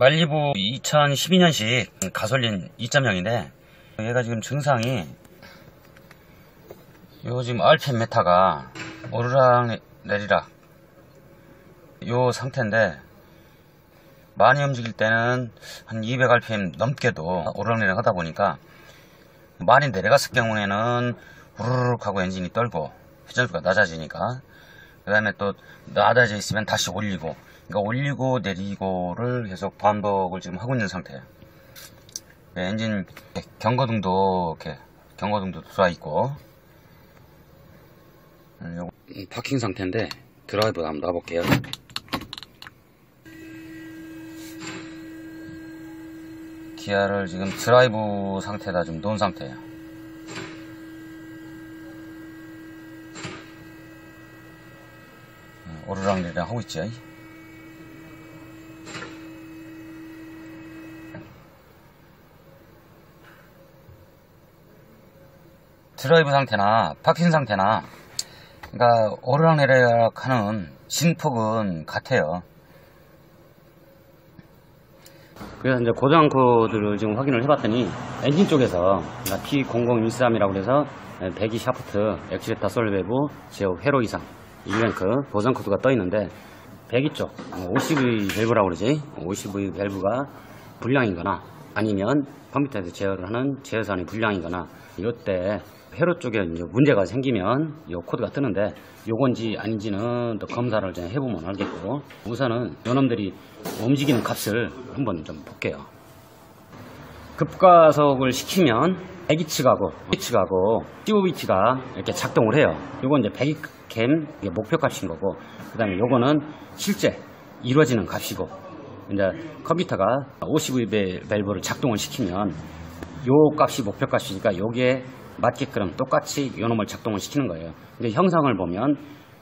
말리부 2012년식 가솔린 2.0인데 얘가 지금 증상이 요 지금 RPM 메타가 오르락 내리락 요 상태인데, 많이 움직일 때는 한 200rpm 넘게도 오르락내리락 하다 보니까 많이 내려갔을 경우에는 우르륵 하고 엔진이 떨고 회전수가 낮아지니까, 그 다음에 또 낮아져 있으면 다시 올리고, 그러니까 올리고 내리고를 계속 반복을 지금 하고 있는 상태예요. 엔진 경고등도 이렇게 경고등도 들어와 있고, 파킹 상태인데 드라이브 한번 놔볼게요. 기아를 지금 드라이브 상태에다 좀 놓은 상태예요. 오르락내리락 하고 있죠. 드라이브 상태나 파킹 상태나, 그러니까 오르락내리락 하는 진폭은 같아요. 그래서 이제 고장 코드를 지금 확인을 해봤더니, 엔진 쪽에서 P0013이라고 해서 배기 샤프트, 액추에이터 솔밸브, 제어 회로 이상 이랭크 고장 코드가 떠 있는데, 배기 쪽 OCV 밸브라고 그러지. OCV 밸브가 불량이거나 아니면 컴퓨터에서 제어를 하는 제어선이 불량이거나, 이때 회로 쪽에 이제 문제가 생기면 이 코드가 뜨는데, 요건지 아닌지는 또 검사를 좀 해보면 알겠고, 우선은 요놈들이 움직이는 값을 한번 좀 볼게요. 급가속을 시키면 배기 측하고 CVT가 이렇게 작동을 해요. 요건 이제 배기캠 목표 값인 거고, 그 다음에 요거는 실제 이루어지는 값이고, 이제 컴퓨터가 OCV 밸브를 작동을 시키면 요 값이 목표 값이니까 요게 맞게끔 똑같이 요 놈을 작동을 시키는 거예요. 근데 형상을 보면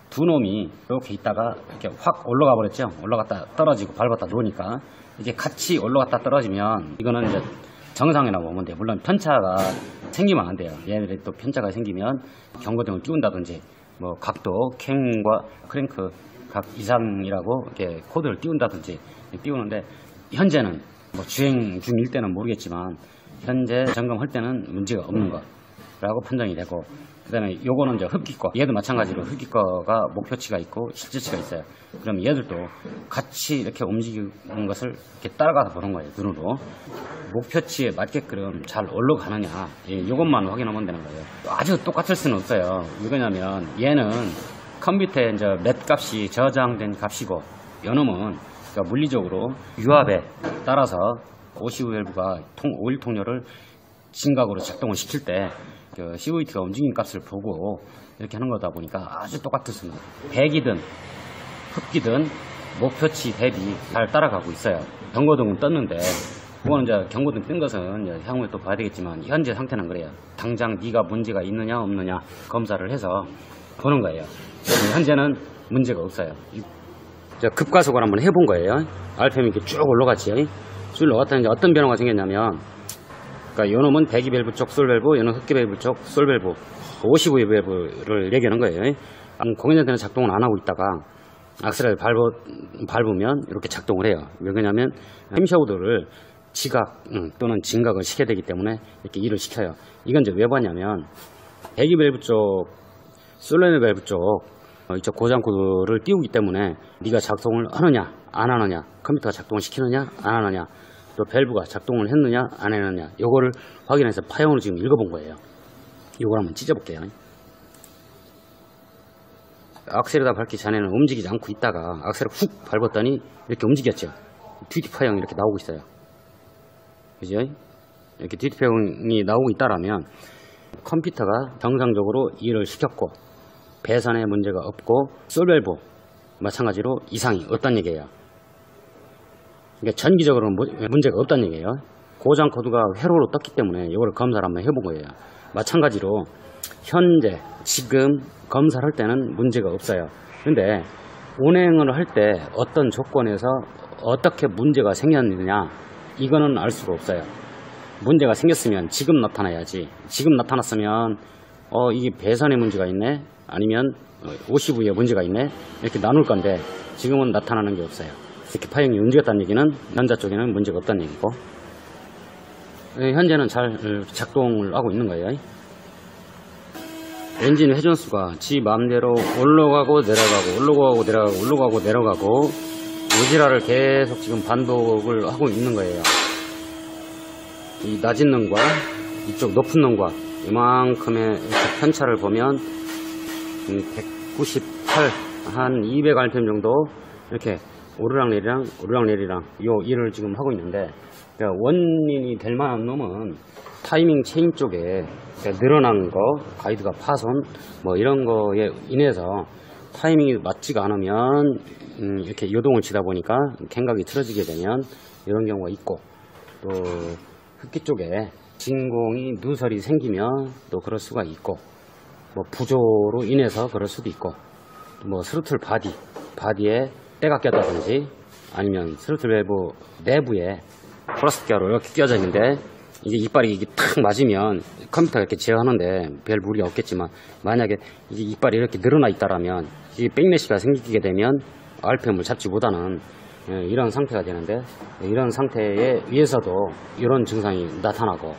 두 놈이 이렇게 있다가 이렇게 확 올라가 버렸죠. 올라갔다 떨어지고 밟았다 놓으니까 이게 같이 올라갔다 떨어지면 이거는 이제 정상이라고 보면 돼요. 물론 편차가 생기면 안 돼요. 얘네들이 또 편차가 생기면 경고등을 띄운다든지, 뭐 각도, 캠과 크랭크 각 이상이라고 이렇게 코드를 띄운다든지 띄우는데, 현재는 뭐 주행 중일 때는 모르겠지만 현재 점검할 때는 문제가 없는 거라고 판정이 되고, 그 다음에 요거는 이제 흡기거, 얘도 마찬가지로 흡기거가 목표치가 있고 실제치가 있어요. 그럼 얘들도 같이 이렇게 움직이는 것을 이렇게 따라가서 보는 거예요. 눈으로 목표치에 맞게끔 잘 올라가느냐, 요것만 확인하면 되는 거예요. 아주 똑같을 수는 없어요. 왜냐면 얘는 컴퓨터에 이제 몇 값이 저장된 값이고, 요놈은 그러니까 물리적으로 유압에 따라서 OCV 밸브가 오일 통로를 진각으로 작동을 시킬 때 그 CVT가 움직이는 값을 보고 이렇게 하는 거다 보니까 아주 똑같을 수는, 배기든 흡기든 목표치 대비 잘 따라가고 있어요. 경고등은 떴는데, 그거는 이제 경고등 뜬 것은 이제 향후에 또 봐야 되겠지만, 현재 상태는 그래요. 당장 네가 문제가 있느냐 없느냐 검사를 해서 보는 거예요. 현재는 문제가 없어요. 급가속을 한번 해본 거예요. RPM이 이렇게 쭉 올라갔지. 쭉 올라갔더니 이제 어떤 변화가 생겼냐면, 그러니까 요놈은 배기 밸브 쪽 솔 밸브, 요놈은 흡기 밸브 쪽 솔 밸브, OCV 밸브를 얘기하는 거예요. 공연전에는 작동을 안 하고 있다가 악셀을 밟으면 이렇게 작동을 해요. 왜 그러냐면 햄샤우드를 지각 또는 진각을 시켜야 되기 때문에 이렇게 일을 시켜요. 이건 이제 왜 봤냐면, 배기 밸브 쪽 솔 밸브 쪽 이쪽 고장 코드를 띄우기 때문에 네가 작동을 하느냐 안 하느냐, 컴퓨터가 작동을 시키느냐 안 하느냐, 또 밸브가 작동을 했느냐 안 했느냐, 요거를 확인해서 파형으로 지금 읽어본 거예요. 요걸 한번 찢어볼게요. 악셀에다 밟기 전에는 움직이지 않고 있다가 악셀을 훅 밟았더니 이렇게 움직였죠. 듀티 파형이 이렇게 나오고 있어요. 그죠? 이렇게 듀티 파형이 나오고 있다라면 컴퓨터가 정상적으로 일을 시켰고 배선에 문제가 없고 솔밸브 마찬가지로 이상이 없다는 얘기예요. 그러니까 전기적으로는 문제가 없다는 얘기예요. 고장 코드가 회로로 떴기 때문에 이걸 검사를 한번 해본 거예요. 마찬가지로 현재 지금 검사를 할 때는 문제가 없어요. 근데 운행을 할 때 어떤 조건에서 어떻게 문제가 생겼느냐, 이거는 알 수가 없어요. 문제가 생겼으면 지금 나타나야지. 지금 나타났으면 이게 배선에 문제가 있네, 아니면 OCV에 문제가 있네, 이렇게 나눌 건데 지금은 나타나는 게 없어요. 이렇게 파형이 움직였다는 얘기는 난자 쪽에는 문제가 없다는 얘기고, 현재는 잘 작동을 하고 있는 거예요. 엔진 회전수가 지 마음대로 올라가고 내려가고 올라가고 내려가고 올라가고 내려가고 요지라를 계속 지금 반복을 하고 있는 거예요. 이 낮은 놈과 이쪽 높은 놈과 이만큼의 이렇게 편차를 보면 198, 한 200rpm 정도 이렇게 오르락내리락 오르락내리락 요 일을 지금 하고 있는데, 그러니까 원인이 될 만한 놈은 타이밍 체인 쪽에 늘어난 거, 가이드가 파손 뭐 이런 거에 인해서 타이밍이 맞지가 않으면 이렇게 요동을 치다 보니까 갱각이 틀어지게 되면 이런 경우가 있고, 또 흡기 쪽에 진공이 누설이 생기면 또 그럴 수가 있고, 뭐 부조로 인해서 그럴 수도 있고, 뭐 스로틀 바디에 때가 꼈다든지 아니면 스로틀 밸브 내부에 플라스틱가로 이렇게 껴져 있는데 이게 이빨이 이게 탁 맞으면 컴퓨터가 이렇게 제어하는데 별 무리가 없겠지만, 만약에 이게 이빨이 이렇게 늘어나 있다라면 이게 백래시가 생기게 되면 RPM을 잡지 못하는 이런 상태가 되는데, 이런 상태에 의해서도 이런 증상이 나타나고,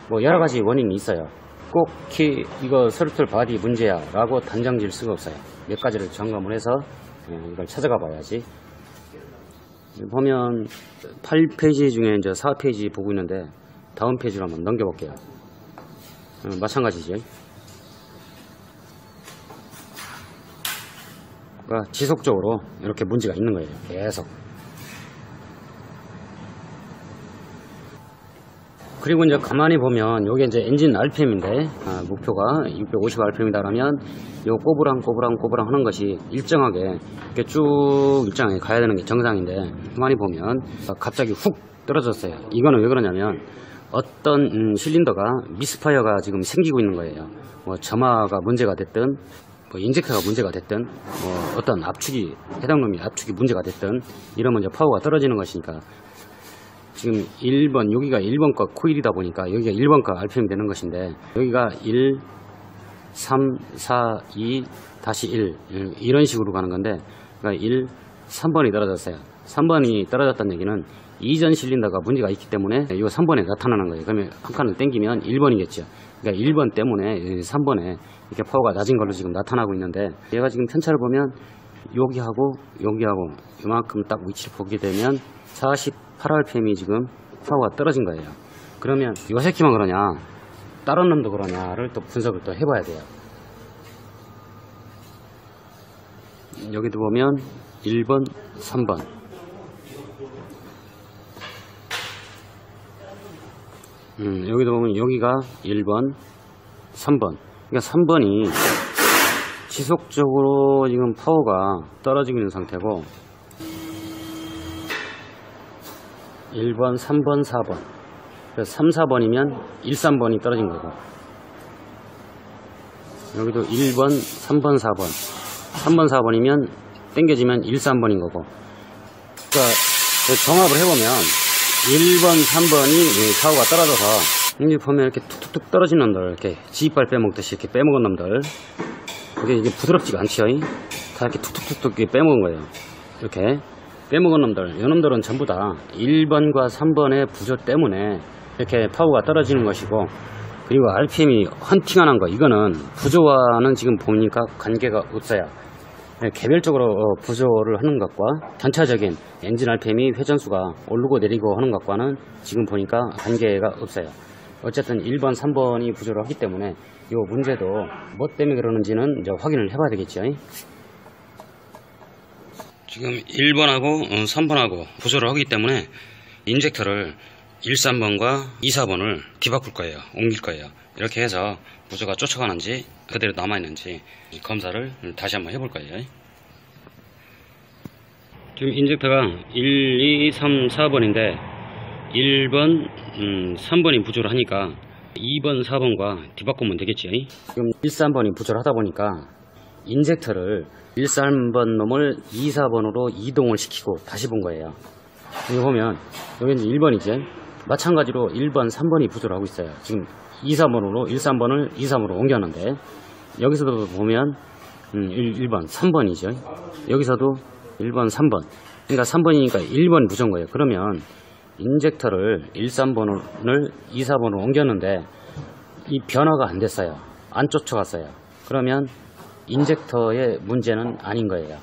뭐 여러 가지 원인이 있어요. 꼭 이거 스로틀 바디 문제야 라고 단정 지을 수가 없어요. 몇 가지를 점검을 해서 이걸 찾아가 봐야지. 보면 8페이지 중에 이제 4페이지 보고 있는데, 다음 페이지로 한번 넘겨볼게요. 마찬가지죠. 그러니까 지속적으로 이렇게 문제가 있는 거예요. 계속. 그리고 이제 가만히 보면 요게 이제 엔진 RPM인데, 목표가 650rpm이다라면 요 꼬부랑 하는 것이 일정하게 이렇게 쭉 일정하게 가야 되는 게 정상인데, 가만히 보면 갑자기 훅 떨어졌어요. 이거는 왜 그러냐면 어떤 실린더가 미스파이어가 지금 생기고 있는 거예요. 뭐 점화가 문제가 됐든 뭐 인젝터가 문제가 됐든 뭐 어떤 압축이, 해당 놈이 압축이 문제가 됐든 이러면 이제 파워가 떨어지는 것이니까, 지금 1번, 여기가 1번 거 코일이다 보니까 여기가 1번 거 RPM 되는 것인데, 여기가 1, 3, 4, 2, 다시 1 이런 식으로 가는 건데, 그러니까 1, 3번이 떨어졌어요. 3번이 떨어졌다는 얘기는 이전 실린더가 문제가 있기 때문에 이거 3번에 나타나는 거예요. 그러면 한 칸을 당기면 1번이겠죠. 그러니까 1번 때문에 3번에 이렇게 파워가 낮은 걸로 지금 나타나고 있는데, 얘가 지금 편차를 보면 여기하고 이만큼 딱 위치를 보게 되면 48rpm이 지금 파워가 떨어진 거예요. 그러면 요 새끼만 그러냐, 다른 놈도 그러냐를 또 분석을 또 해봐야 돼요. 여기도 보면 1번, 3번, 여기도 보면 여기가 1번, 3번. 그러니까 3번이 지속적으로 지금 파워가 떨어지고 있는 상태고, 1번, 3번, 4번. 그래서 3, 4번이면 1, 3번이 떨어진 거고, 여기도 1번, 3번, 4번. 3번, 4번이면 땡겨지면 1, 3번인 거고. 그러니까 종합을 해보면 1번, 3번이 파워가 떨어져서, 여기 보면 이렇게 툭툭툭 떨어진 놈들, 이렇게 지이빨 빼먹듯이 이렇게 빼먹은 놈들, 이게 부드럽지가 않죠. 다 이렇게 툭툭툭툭 빼먹은 거예요. 이렇게 빼먹은 놈들, 이 놈들은 전부 다 1번과 3번의 부조 때문에 이렇게 파워가 떨어지는 것이고, 그리고 RPM이 헌팅하는 거, 이거는 부조와는 지금 보니까 관계가 없어요. 개별적으로 부조를 하는 것과 전체적인 엔진 RPM이 회전수가 오르고 내리고 하는 것과는 지금 보니까 관계가 없어요. 어쨌든 1번, 3번이 부조를 하기 때문에 이 문제도 뭐 때문에 그러는지는 이제 확인을 해봐야 되겠죠. 지금 1번하고 3번하고 부조를 하기 때문에 인젝터를 1, 3번과 2, 4번을 뒤바꿀 거예요. 옮길 거예요. 이렇게 해서 부조가 쫓아가는지 그대로 남아있는지 검사를 다시 한번 해볼 거예요. 지금 인젝터가 1, 2, 3, 4번인데 1번, 3번이 부조를 하니까 2번, 4번과 뒤바꾸면 되겠지. 지금 1, 3번이 부조를 하다 보니까 인젝터를 1, 3번 놈을 2, 4번으로 이동을 시키고 다시 본 거예요. 여기 보면 여기 이제 1번이지. 마찬가지로 1번, 3번이 부조를 하고 있어요. 지금 2, 4번으로 1, 3번을 2, 3으로 옮겼는데, 여기서도 보면 1번, 3번이죠. 여기서도 1번, 3번. 그러니까 3번이니까 1번 부정한 거예요. 그러면 인젝터를 13번을 24번으로 옮겼는데 이 변화가 안 됐어요. 안 쫓아갔어요. 그러면 인젝터의 문제는 아닌 거예요.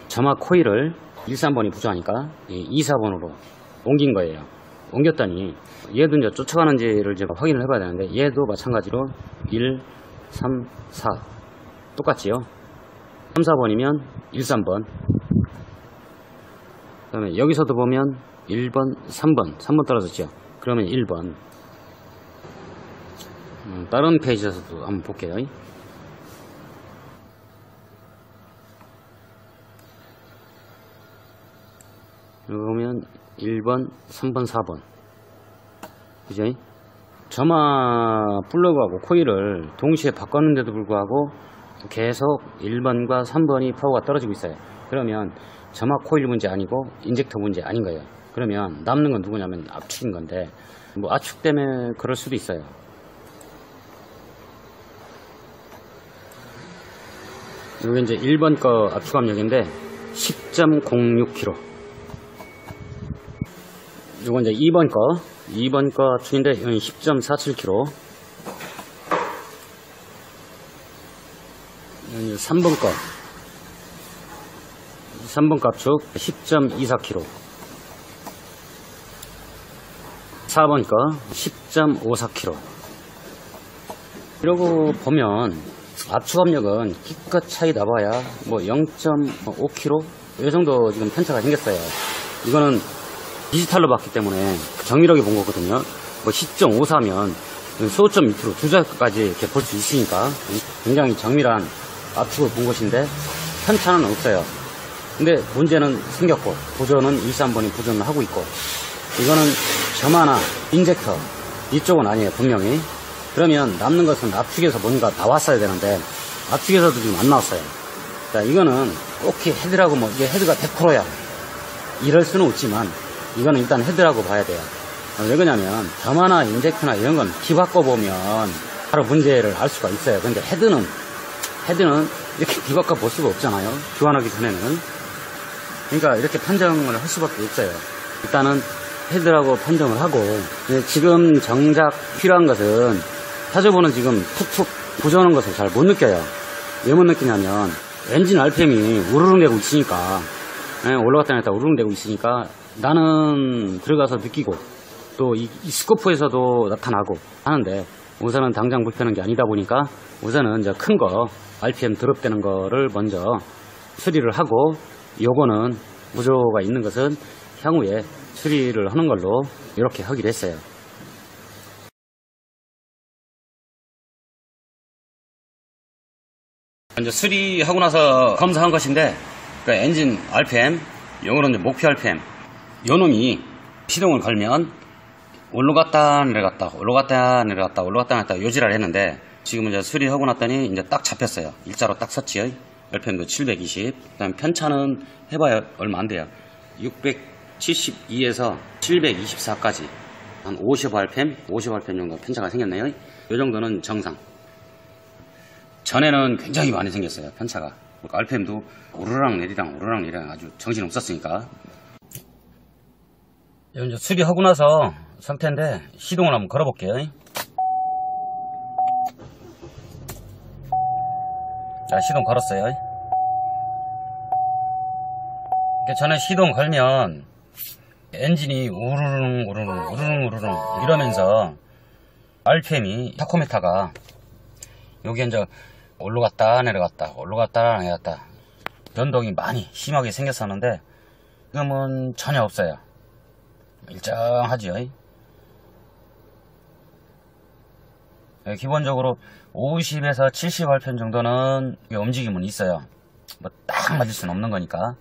점화 코일을 13번이 부족하니까 24번으로 옮긴 거예요. 옮겼더니 얘도 이제 쫓아가는지를 제가 확인을 해봐야 되는데 얘도 마찬가지로 1, 3, 4 똑같지요. 3, 4번이면 1, 3번. 그 다음에 여기서도 보면 1번, 3번 떨어졌죠. 그러면 1번. 다른 페이지에서도 한번 볼게요. 여기 보면 1번, 3번, 4번. 그죠? 점화 플러그하고 코일을 동시에 바꿨는데도 불구하고 계속 1번과 3번이 파워가 떨어지고 있어요. 그러면 점화 코일 문제 아니고 인젝터 문제 아닌 거예요. 그러면 남는 건 누구냐면 압축인 건데, 뭐 압축 때문에 그럴 수도 있어요. 여기 이제 1번 거 압축 압력인데 10.06kg. 요거 이제 2번 거 압축인데 10.47kg. 3번 거 압축 10.24kg. 4번 거 10.54kg. 이러고 보면 압축 압력은 기껏 차이 나봐야 뭐 0.5kg 이 정도 지금 편차가 생겼어요. 이거는 디지털로 봤기 때문에 정밀하게 본 거거든요. 뭐 10.54면 수호점 밑으로 주자까지 이렇게 볼 수 있으니까 굉장히 정밀한 압축을 본 것인데 편차는 없어요. 근데 문제는 생겼고 보존은 13번이 보존을 하고 있고, 이거는 점화나 인젝터 이쪽은 아니에요 분명히. 그러면 남는 것은 압축에서 뭔가 나왔어야 되는데 압축에서도 지금 안 나왔어요. 자, 이거는 꼭 헤드라고 뭐 이게 헤드가 100%야 이럴 수는 없지만 이거는 일단 헤드라고 봐야 돼요. 왜 그러냐면 점화나 인젝터나 이런 건 뒤바꿔보면 바로 문제를 알 수가 있어요. 근데 헤드는 이렇게 뒤바꿔 볼 수가 없잖아요. 교환하기 전에는. 그러니까 이렇게 판정을 할 수밖에 없어요. 일단은 헤드라고 판정을 하고, 지금 정작 필요한 것은 타저보는 지금 툭툭 부정하는 것을 잘 못 느껴요. 왜 못 느끼냐면 엔진 RPM이 우르릉대고 있으니까, 올라갔다 내렸다 우르릉대고 있으니까 나는 들어가서 느끼고 또 이 스코프에서도 나타나고 하는데, 우선은 당장 불편한 게 아니다 보니까 우선은 이제 큰 거 RPM 드롭되는 거를 먼저 수리를 하고, 요거는 무조가 있는 것은 향후에 수리를 하는 걸로 이렇게 하기로 했어요. 이제 수리하고 나서 검사한 것인데, 그 엔진 RPM, 요거는 이제 목표 RPM, 요 놈이 시동을 걸면 올라갔다 내려갔다 올라갔다 내려갔다 올라갔다 내려갔다 요지랄 했는데, 지금 이제 수리하고 났더니 이제 딱 잡혔어요. 일자로 딱 섰지요. RPM도 720. 그다음 편차는 해봐야 얼마 안 돼요. 672에서 724까지 한 50rpm, 50rpm 정도 편차가 생겼네요. 이 정도는 정상. 전에는 굉장히 많이 생겼어요, 편차가. RPM도 오르락 내리락 아주 정신 없었으니까. 이제 수리하고 나서 상태인데 시동을 한번 걸어볼게요. 자, 시동 걸었어요. 전에 시동 걸면 엔진이 우르릉 이러면서 RPM이 타코메타가 여기 이제 올라갔다 내려갔다 변동이 많이 심하게 생겼었는데 지금은 전혀 없어요. 일정하지요. 기본적으로 50에서 70rpm 정도는 움직임은 있어요. 뭐 딱 맞을 수는 없는 거니까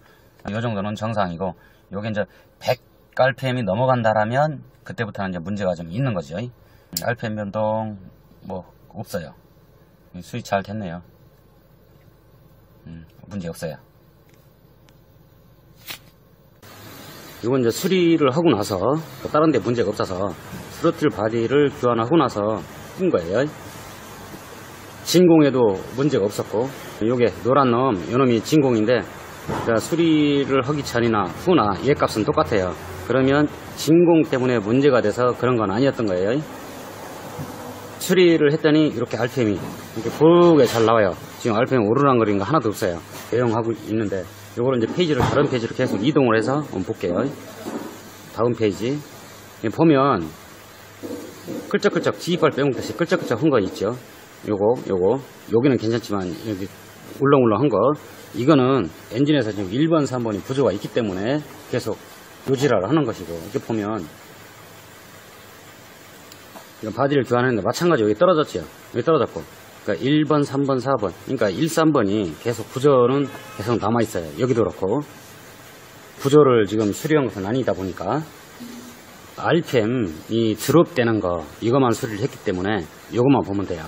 이 정도는 정상이고, 요게 이제 100rpm이 넘어간다라면 그때부터는 이제 문제가 좀 있는 거죠. RPM 변동 뭐 없어요. 수리 잘 됐네요. 문제 없어요. 이건 이제 수리를 하고 나서 다른 데 문제가 없어서 스로틀 바디를 교환하고 나서 끈 거예요. 진공에도 문제가 없었고, 요게 노란 놈, 요놈이 진공인데, 자, 수리를 하기 전이나 후나 얘 값은 똑같아요. 그러면 진공 때문에 문제가 돼서 그런 건 아니었던 거예요. 수리를 했더니 이렇게 RPM이 이렇게 굵게 잘 나와요. 지금 RPM 오르락거리는 거 하나도 없어요. 대용하고 있는데, 요거를 이제 페이지를 다른 페이지로 계속 이동을 해서 한번 볼게요. 다음 페이지 보면 끌적끌적 지휘발 빼먹듯이 끌적끌적 한 거 있죠. 요거 여기는 괜찮지만 여기 울렁울렁 한 거, 이거는 엔진에서 지금 1번 3번이 부조가 있기 때문에 계속 요지랄을 하는 것이고, 이렇게 보면 이건 바디를 교환했는데 마찬가지로 여기 떨어졌죠. 여기 떨어졌고, 그러니까 1번 3번 4번, 그러니까 1, 3번이 계속 부조는 계속 남아있어요. 여기도 그렇고, 부조를 지금 수리한 것은 아니다 보니까 RPM이 드롭되는 거, 이것만 수리를 했기 때문에 이것만 보면 돼요.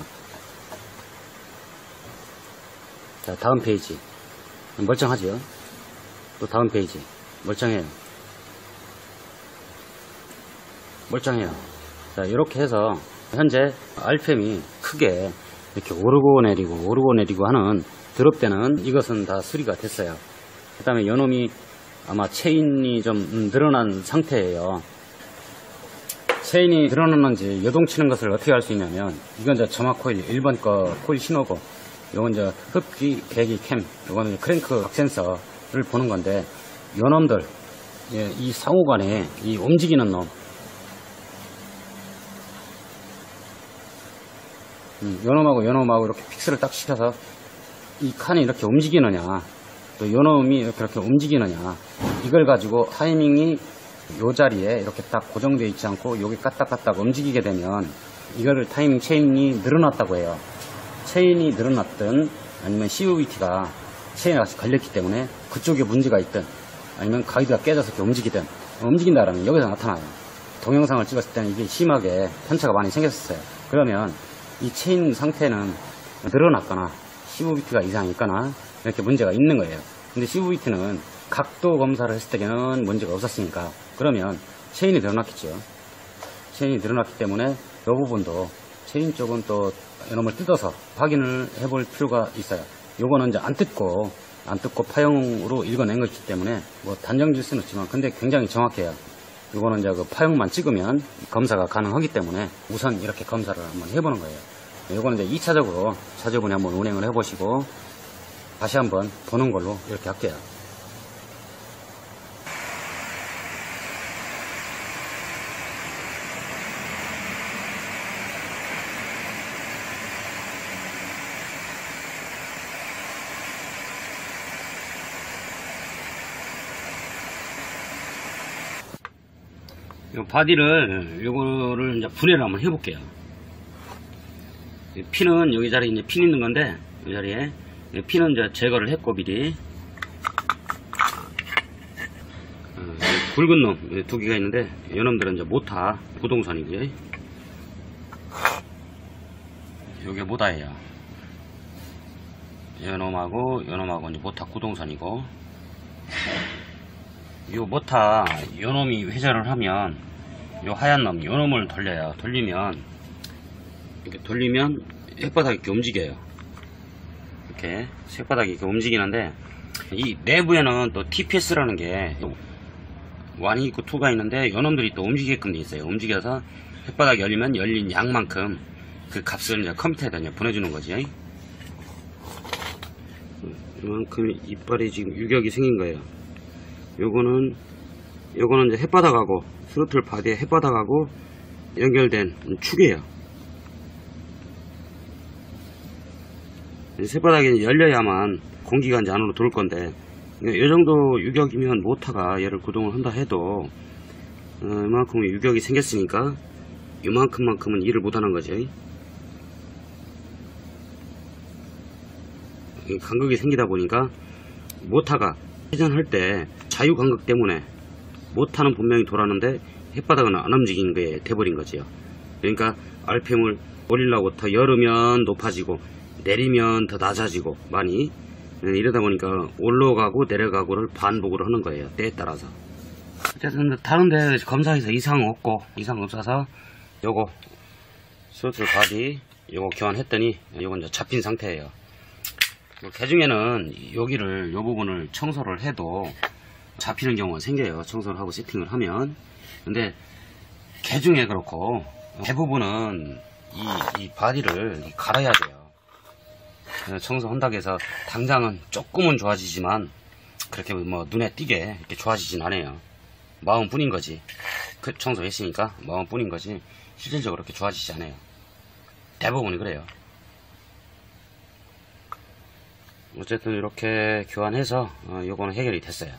자, 다음 페이지 멀쩡하죠. 또 다음 페이지 멀쩡해요. 자, 이렇게 해서 현재 RPM이 크게 이렇게 오르고 내리고 하는 드롭되는 이것은 다 수리가 됐어요. 그 다음에 요놈이 아마 체인이 좀 늘어난 상태예요. 체인이 늘어났는지 요동치는 것을 어떻게 할 수 있냐면, 이건 이제 점화 코일 1번 거 코일 신호고, 요건 이제 흡기, 배기, 캠, 요거는 이제 크랭크 센서를 보는 건데, 요놈들, 예, 이 상호간에 이 움직이는 놈, 요놈하고 이렇게 픽스를 딱 시켜서 이 칸이 이렇게 움직이느냐, 또 요놈이 이렇게 움직이느냐, 이걸 가지고 타이밍이 요 자리에 이렇게 딱 고정되어 있지 않고 여기 까딱까딱 움직이게 되면 이거를 타이밍 체인이 늘어났다고 해요. 체인이 늘어났든 아니면 CVT가 체인에 같이 걸렸기 때문에 그쪽에 문제가 있든 아니면 가이드가 깨져서 이렇게 움직인다라면 여기서 나타나요. 동영상을 찍었을 때는 이게 심하게 편차가 많이 생겼었어요. 그러면 이 체인 상태는 늘어났거나 CVT가 이상이 있거나 이렇게 문제가 있는 거예요. 근데 CVT는 각도 검사를 했을 때는 문제가 없었으니까, 그러면 체인이 늘어났겠죠. 체인이 늘어났기 때문에 이 부분도 체인 쪽은 또 이놈을 뜯어서 확인을 해볼 필요가 있어요. 요거는 이제 안 뜯고 파형으로 읽어낸 것이기 때문에 뭐 단정질 수는 없지만 근데 굉장히 정확해요. 요거는 이제 그 파형만 찍으면 검사가 가능하기 때문에 우선 이렇게 검사를 한번 해보는 거예요. 요거는 이제 2차적으로 차주분이 한번 운행을 해보시고 다시 한번 보는 걸로 이렇게 할게요. 요 바디를 요거를 이제 분해를 한번 해볼게요. 핀은 여기 자리에 이제 핀 있는 건데 이 자리에 핀은 이제 제거를 했고 미리 굵은 놈 두 개가 있는데 요놈들은 이제 모타 구동선이고요. 요게 모타예요. 요놈하고 이제 모타 구동선이고, 요 모타 요놈이 회전을 하면 요 하얀 놈 요놈을 돌려요. 돌리면 혓바닥이 이렇게 움직여요. 이렇게 혓바닥이 이렇게 움직이는데, 이 내부에는 또 TPS라는 게 1이 있고 2가 있는데 요놈들이 또 움직이게끔 돼 있어요. 움직여서 혓바닥이 열리면 열린 양만큼 그 값을 이제 컴퓨터에다 이제 보내주는 거지. 이만큼 이빨이 지금 유격이 생긴 거예요. 요거는 이제 혓바닥하고 스로틀 바디에 혓바닥하고 연결된 축이에요. 혓바닥이 열려야만 공기가 이제 안으로 들어올 건데, 이 정도 유격이면 모터가 얘를 구동을 한다 해도 이만큼의 유격이 생겼으니까 이만큼만큼은 일을 못하는 거죠. 간극이 생기다 보니까 모터가 회전할 때 자유간극 때문에 모터는 분명히 돌았는데 혓바닥은 안 움직이는 게 돼버린 거지요. 그러니까 RPM을 올리려고 더 열으면 높아지고 내리면 더 낮아지고 많이 이러다 보니까 올라가고 내려가고를 반복으로 하는 거예요. 때에 따라서. 어쨌든 다른데 검사에서 이상 없어서 요거 스로틀 바디 요거 교환했더니 요건 이제 잡힌 상태예요. 개중에는 여기를 요 부분을 청소를 해도 잡히는 경우가 생겨요. 청소를 하고 세팅을 하면. 근데 개중에 그렇고 대부분은 이 바디를 갈아야 돼요. 청소한다고 해서 당장은 조금은 좋아지지만 그렇게 뭐 눈에 띄게 이렇게 좋아지진 않아요. 마음뿐인 거지. 그 청소했으니까 마음뿐인 거지 실질적으로 그렇게 좋아지지 않아요. 대부분이 그래요. 어쨌든 이렇게 교환해서 요거는 해결이 됐어요.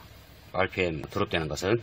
RPM 드롭되는 것은.